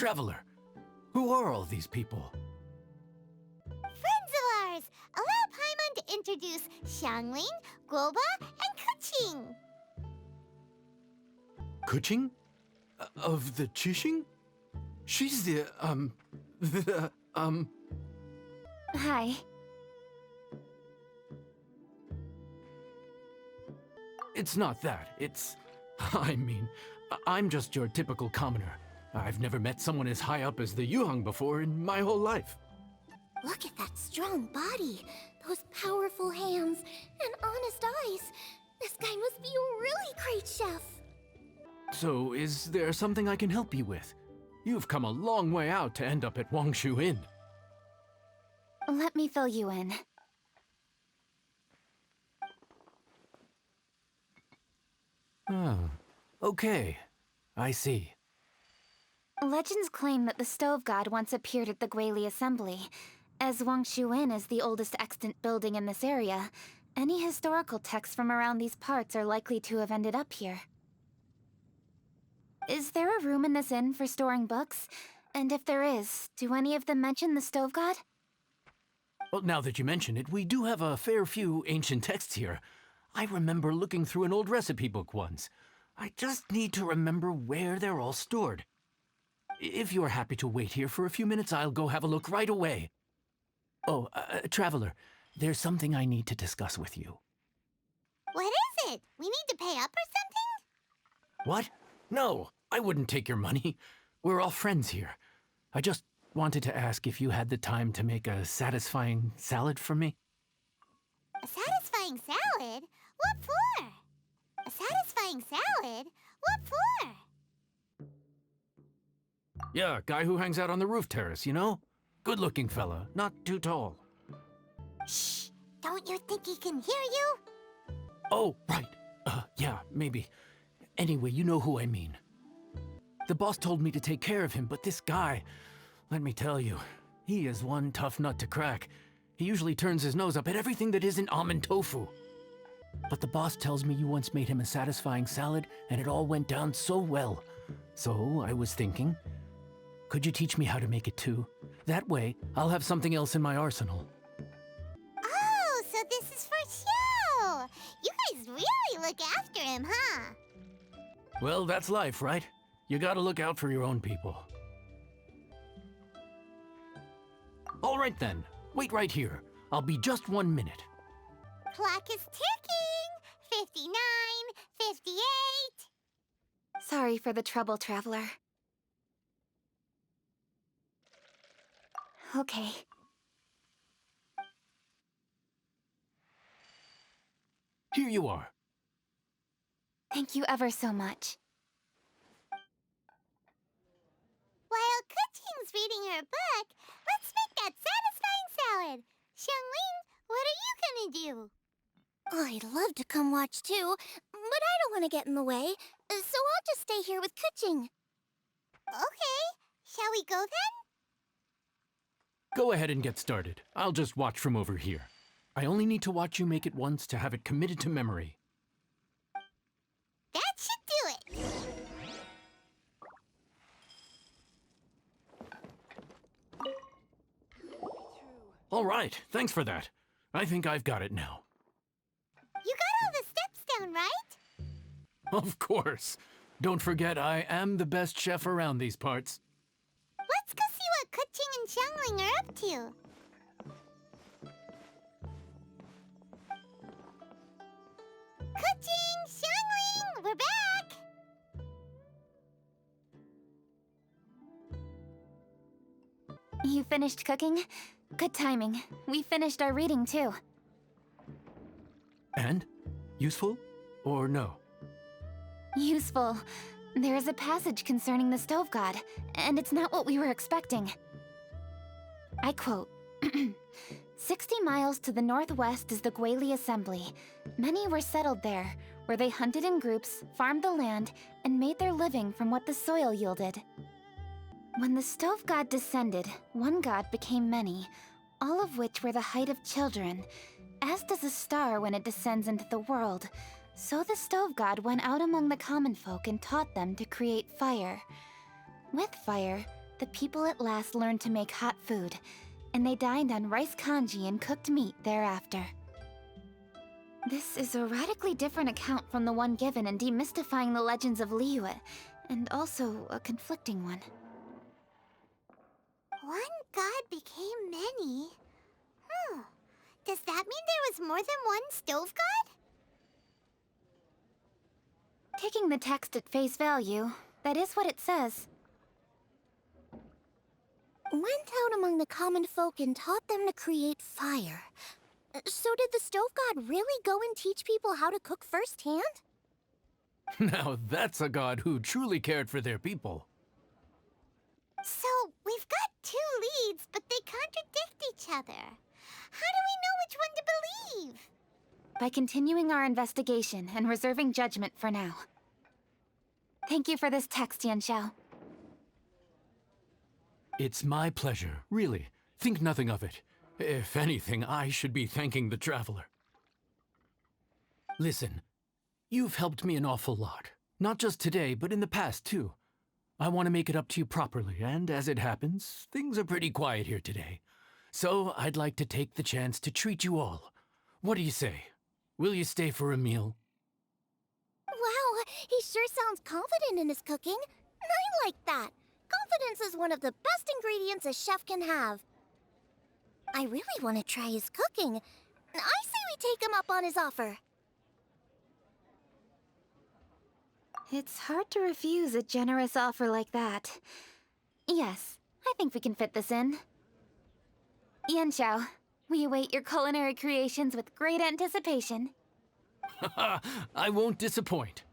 Traveler, who are all these people? Friends of ours! Allow Paimon to introduce Xiangling, Guoba, and Keqing. Keqing? Of the Keqing? She's the, Hi. It's not that. I mean, I'm just your typical commoner. I've never met someone as high up as the Yuheng before in my whole life. Look at that strong body, those powerful hands, and honest eyes. This guy must be a really great chef. So, is there something I can help you with? You've come a long way out to end up at Wangshu Inn. Let me fill you in. Oh, okay. I see. Legends claim that the Stove God once appeared at the Guili Assembly. As Wangshu Inn is the oldest extant building in this area, any historical texts from around these parts are likely to have ended up here. Is there a room in this inn for storing books? And if there is, do any of them mention the Stove God? Well, now that you mention it, we do have a fair few ancient texts here. I remember looking through an old recipe book once. I just need to remember where they're all stored. If you're happy to wait here for a few minutes, I'll go have a look right away. Oh, Traveler, there's something I need to discuss with you. What is it? We need to pay up or something? What? No, I wouldn't take your money. We're all friends here. I just wanted to ask if you had the time to make a satisfying salad for me. A satisfying salad? What for? A satisfying salad? What for? Yeah, guy who hangs out on the roof terrace, you know? Good-looking fella, not too tall. Shh! Don't you think he can hear you? Oh, right. Yeah, maybe. Anyway, you know who I mean. The boss told me to take care of him, but this guy, let me tell you, he is one tough nut to crack. He usually turns his nose up at everything that isn't almond tofu. But the boss tells me you once made him a satisfying salad, and it all went down so well. So I was thinking, could you teach me how to make it too? That way, I'll have something else in my arsenal. Oh, so this is for Xiao! You guys really look after him, huh? Well, that's life, right? You gotta look out for your own people. All right then, wait right here. I'll be just 1 minute. Clock is ticking! 59, 58... Sorry for the trouble, Traveler. Okay. Here you are. Thank you ever so much. While Keqing's reading her book, let's make that satisfying salad! Xiangling, what are you gonna do? I'd love to come watch too, but I don't want to get in the way, so I'll just stay here with Keqing. Okay, shall we go then? Go ahead and get started. I'll just watch from over here. I only need to watch you make it once to have it committed to memory. That should do it! All right, thanks for that. I think I've got it now. You got all the steps down, right? Of course. Don't forget, I am the best chef around these parts. Let's go see what Keqing and Xiangling are up to. Keqing, Xiangling, we're back! You finished cooking? Good timing. We finished our reading too. And? Useful? Or no? Useful. There is a passage concerning the Stove God, and it's not what we were expecting. I quote, 60 miles to the northwest is the Guili Assembly. Many were settled there, where they hunted in groups, farmed the land, and made their living from what the soil yielded. When the Stove God descended, one god became many, all of which were the height of children. As does a star when it descends into the world, so the Stove God went out among the common folk and taught them to create fire. With fire, The people at last learned to make hot food, and they dined on rice congee and cooked meat thereafter. This is a radically different account from the one given in Demystifying the Legends of Liyue, and also a conflicting one. One god became many. Does that mean there was more than one stove god? Taking the text at face value, that is what it says. Went out among the common folk and taught them to create fire. So did the stove god really go and teach people how to cook firsthand? Now that's a god who truly cared for their people. So, we've got two leads, but they contradict each other. How do we know which one to believe? By continuing our investigation and reserving judgment for now. Thank you for this text, Xiao. It's my pleasure, really. Think nothing of it. If anything, I should be thanking the traveler. Listen, you've helped me an awful lot. Not just today, but in the past, too. I want to make it up to you properly, and as it happens, things are pretty quiet here today. So I'd like to take the chance to treat you all. What do you say? Will you stay for a meal? Wow, he sure sounds confident in his cooking. I like that. Confidence is one of the best ingredients a chef can have. I really want to try his cooking. I say we take him up on his offer. It's hard to refuse a generous offer like that. Yes, I think we can fit this in. Xiao, we await your culinary creations with great anticipation. I won't disappoint.